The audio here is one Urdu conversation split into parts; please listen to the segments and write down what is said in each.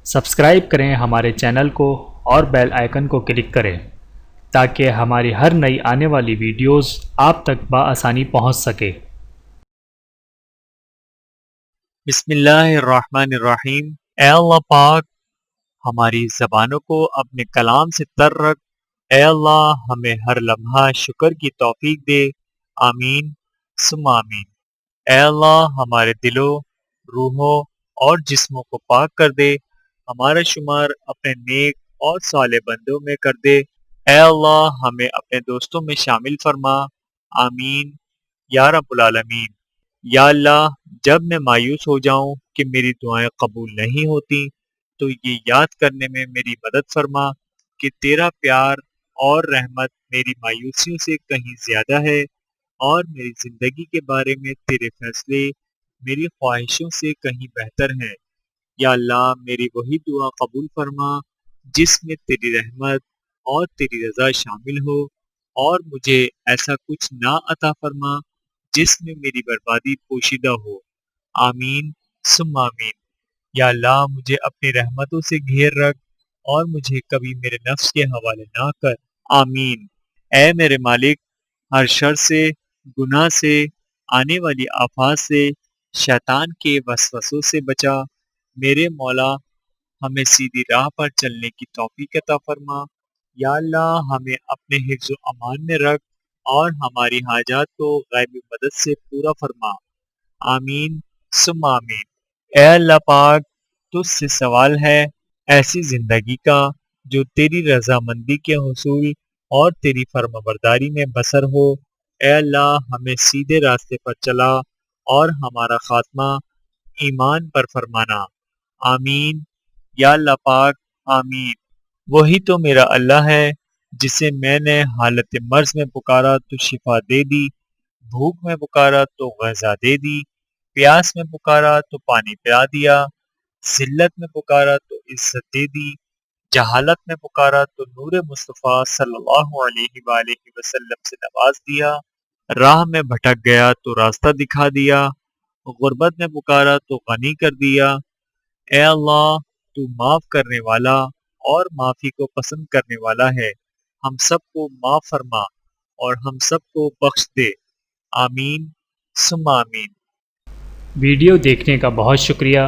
سبسکرائب کریں ہمارے چینل کو اور بیل آئیکن کو کلک کریں تاکہ ہماری ہر نئی آنے والی ویڈیوز آپ تک بآسانی پہنچ سکے۔ بسم اللہ الرحمن الرحیم۔ اے اللہ پاک ہماری زبانوں کو اپنے کلام سے تر رکھ۔ اے اللہ ہمیں ہر لمحہ شکر کی توفیق دے، آمین ثم آمین۔ اے اللہ ہمارے دلوں، روحوں اور جسموں کو پاک کر دے، ہمارا شمار اپنے نیک اور صالح بندوں میں کر دے۔ اے اللہ ہمیں اپنے دوستوں میں شامل فرما، آمین یا رب العالمین۔ یا اللہ جب میں مایوس ہو جاؤں کہ میری دعائیں قبول نہیں ہوتی تو یہ یاد کرنے میں میری مدد فرما کہ تیرا پیار اور رحمت میری مایوسیوں سے کہیں زیادہ ہے، اور میری زندگی کے بارے میں تیرے فیصلے میری خواہشوں سے کہیں بہتر ہیں۔ یا اللہ میری وہی دعا قبول فرما جس میں تیری رحمت اور تیری رضا شامل ہو، اور مجھے ایسا کچھ نہ عطا فرما جس میں میری بربادی پوشیدہ ہو، آمین ثم آمین۔ یا اللہ مجھے اپنی رحمتوں سے گھیر رکھ اور مجھے کبھی میرے نفس کے حوالے نہ کر، آمین۔ اے میرے مالک ہر شر سے، گناہ سے، آنے والی آفات سے، شیطان کے وسوسوں سے بچا۔ میرے مولا ہمیں سیدھی راہ پر چلنے کی توفیق عطا فرما۔ یا اللہ ہمیں اپنے حفظ و امان میں رکھ اور ہماری حاجات کو غیبی مدد سے پورا فرما، آمین ثم آمین۔ اے اللہ پاک تجھ سے سوال ہے ایسی زندگی کا جو تیری رضامندی کے حصول اور تیری فرما برداری میں بسر ہو۔ اے اللہ ہمیں سیدھے راستے پر چلا اور ہمارا خاتمہ ایمان پر فرمانا، آمین یا اللہ پاک، آمین۔ وہی تو میرا اللہ ہے جسے میں نے حالت مرض میں پکارا تو شفا دے دی، بھوک میں پکارا تو غذا دے دی، پیاس میں پکارا تو پانی پلا دیا، ذلت میں پکارا تو عزت دے دی، جہالت میں پکارا تو نور مصطفیٰ صلی اللہ علیہ وآلہ وسلم سے نواز دیا، راہ میں بھٹک گیا تو راستہ دکھا دیا، غربت میں پکارا تو غنی کر دیا۔ اے اللہ تو معاف کرنے والا اور معافی کو پسند کرنے والا ہے، ہم سب کو معاف فرما اور ہم سب کو بخش دے، آمین ثم آمین۔ ویڈیو دیکھنے کا بہت شکریہ۔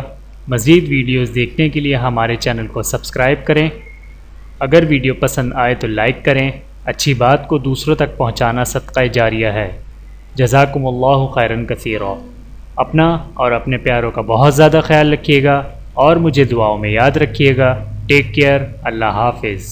مزید ویڈیوز دیکھنے کے لیے ہمارے چینل کو سبسکرائب کریں۔ اگر ویڈیو پسند آئے تو لائک کریں۔ اچھی بات کو دوسروں تک پہنچانا صدقہ جاریہ ہے۔ جزاکم اللہ خیرا کثیرا۔ اپنا اور اپنے پیاروں کا بہت زیادہ خیال رکھیے گا اور مجھے دعاؤں میں یاد رکھیے گا۔ Take care. اللہ حافظ۔